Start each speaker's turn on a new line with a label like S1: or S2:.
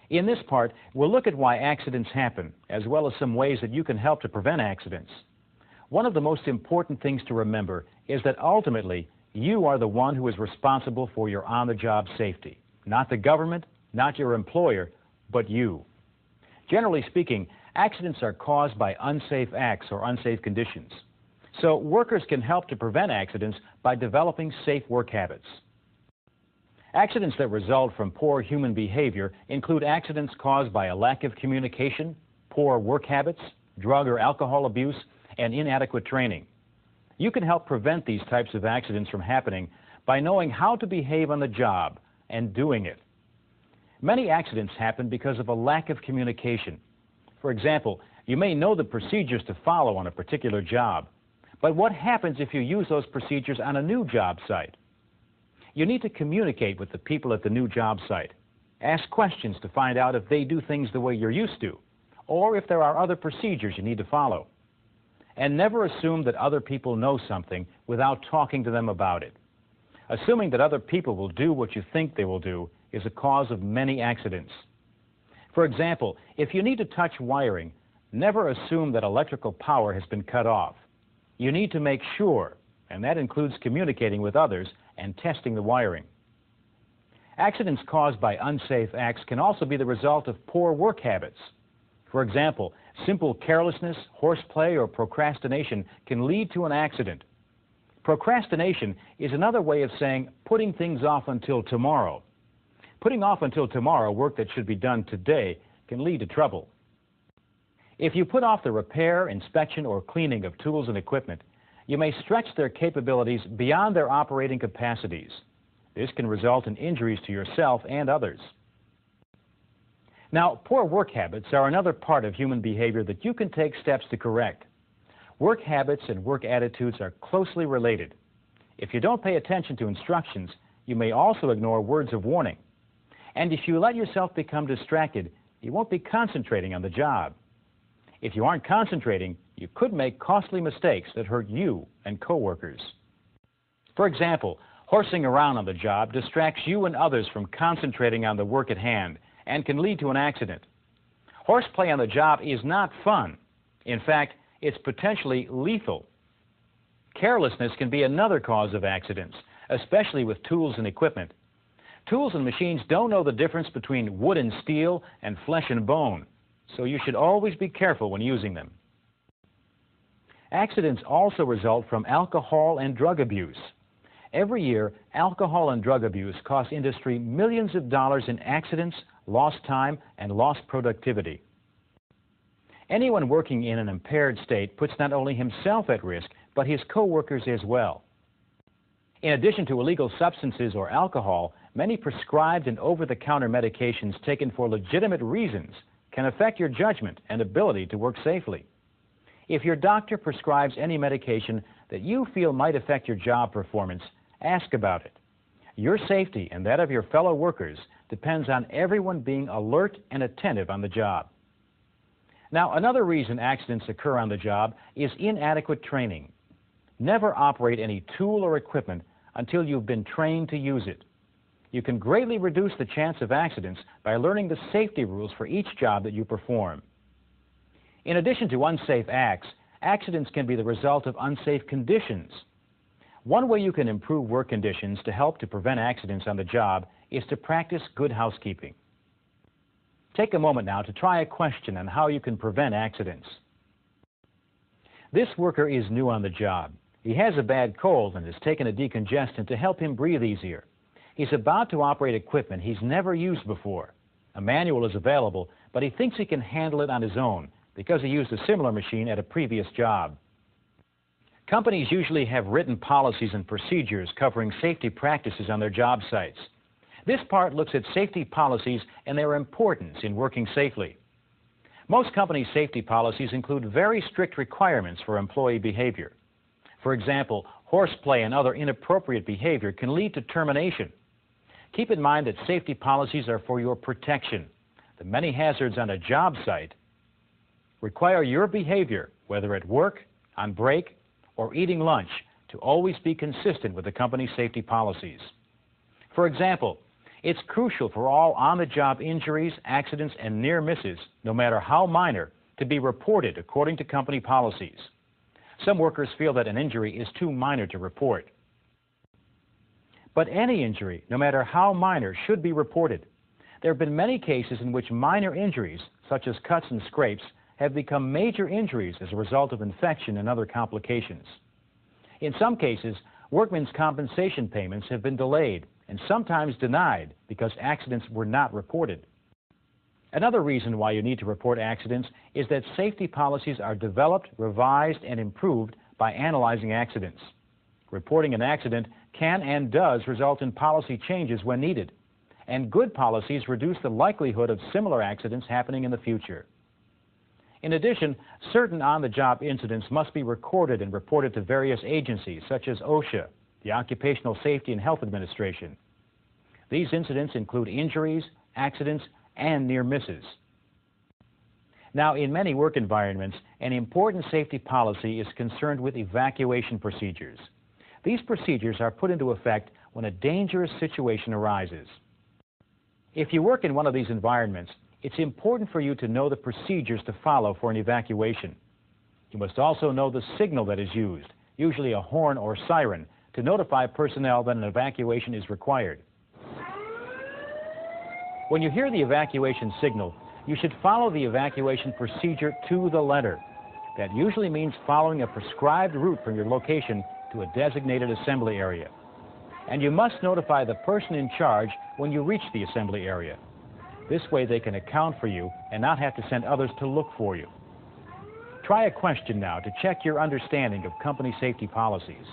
S1: In this part, we'll look at why accidents happen, as well as some ways that you can help to prevent accidents. One of the most important things to remember is that ultimately, you are the one who is responsible for your on-the-job safety. Not the government, not your employer, but you. Generally speaking, accidents are caused by unsafe acts or unsafe conditions. So workers can help to prevent accidents by developing safe work habits. Accidents that result from poor human behavior include accidents caused by a lack of communication, poor work habits, drug or alcohol abuse, and inadequate training. You can help prevent these types of accidents from happening by knowing how to behave on the job and doing it. Many accidents happen because of a lack of communication. For example, you may know the procedures to follow on a particular job, but what happens if you use those procedures on a new job site? You need to communicate with the people at the new job site. Ask questions to find out if they do things the way you're used to, or if there are other procedures you need to follow. And never assume that other people know something without talking to them about it. Assuming that other people will do what you think they will do is a cause of many accidents. For example, if you need to touch wiring, never assume that electrical power has been cut off. You need to make sure, and that includes communicating with others and testing the wiring. Accidents caused by unsafe acts can also be the result of poor work habits. For example, simple carelessness, horseplay, or procrastination can lead to an accident. Procrastination is another way of saying putting things off until tomorrow. Putting off until tomorrow work that should be done today can lead to trouble. If you put off the repair, inspection, or cleaning of tools and equipment, you may stretch their capabilities beyond their operating capacities. This can result in injuries to yourself and others. Now, poor work habits are another part of human behavior that you can take steps to correct. Work habits and work attitudes are closely related. If you don't pay attention to instructions, you may also ignore words of warning. And if you let yourself become distracted, you won't be concentrating on the job. If you aren't concentrating, you could make costly mistakes that hurt you and coworkers. For example, horsing around on the job distracts you and others from concentrating on the work at hand and can lead to an accident. Horseplay on the job is not fun. In fact, it's potentially lethal. Carelessness can be another cause of accidents, especially with tools and equipment. Tools and machines don't know the difference between wood and steel and flesh and bone, so you should always be careful when using them. Accidents also result from alcohol and drug abuse. Every year, alcohol and drug abuse cost industry millions of dollars in accidents, lost time, and lost productivity. Anyone working in an impaired state puts not only himself at risk, but his coworkers as well. In addition to illegal substances or alcohol, many prescribed and over-the-counter medications taken for legitimate reasons can affect your judgment and ability to work safely. If your doctor prescribes any medication that you feel might affect your job performance, ask about it. Your safety and that of your fellow workers depends on everyone being alert and attentive on the job. Now, another reason accidents occur on the job is inadequate training. Never operate any tool or equipment until you've been trained to use it. You can greatly reduce the chance of accidents by learning the safety rules for each job that you perform. In addition to unsafe acts, accidents can be the result of unsafe conditions. One way you can improve work conditions to help to prevent accidents on the job is to practice good housekeeping. Take a moment now to try a question on how you can prevent accidents. This worker is new on the job. He has a bad cold and has taken a decongestant to help him breathe easier. He's about to operate equipment he's never used before. A manual is available, but he thinks he can handle it on his own because he used a similar machine at a previous job. Companies usually have written policies and procedures covering safety practices on their job sites. This part looks at safety policies and their importance in working safely. Most companies' safety policies include very strict requirements for employee behavior. For example, horseplay and other inappropriate behavior can lead to termination. Keep in mind that safety policies are for your protection. The many hazards on a job site require your behavior, whether at work, on break, or eating lunch, to always be consistent with the company's safety policies. For example, It's crucial for all on-the-job injuries, accidents, and near misses, no matter how minor, to be reported according to company policies. Some workers feel that an injury is too minor to report. But any injury, no matter how minor, should be reported. There have been many cases in which minor injuries, such as cuts and scrapes, have become major injuries as a result of infection and other complications. In some cases, workmen's compensation payments have been delayed and sometimes denied because accidents were not reported. Another reason why you need to report accidents is that safety policies are developed, revised, and improved by analyzing accidents. Reporting an accident can and does result in policy changes when needed, and good policies reduce the likelihood of similar accidents happening in the future. In addition, certain on-the-job incidents must be recorded and reported to various agencies such as OSHA, the Occupational Safety and Health Administration. These incidents include injuries, accidents, and near misses. Now, in many work environments, an important safety policy is concerned with evacuation procedures. These procedures are put into effect when a dangerous situation arises. If you work in one of these environments, it's important for you to know the procedures to follow for an evacuation. You must also know the signal that is used, usually a horn or siren, to notify personnel that an evacuation is required. When you hear the evacuation signal, you should follow the evacuation procedure to the letter. That usually means following a prescribed route from your location to a designated assembly area. And you must notify the person in charge when you reach the assembly area. This way they can account for you and not have to send others to look for you. Try a question now to check your understanding of company safety policies.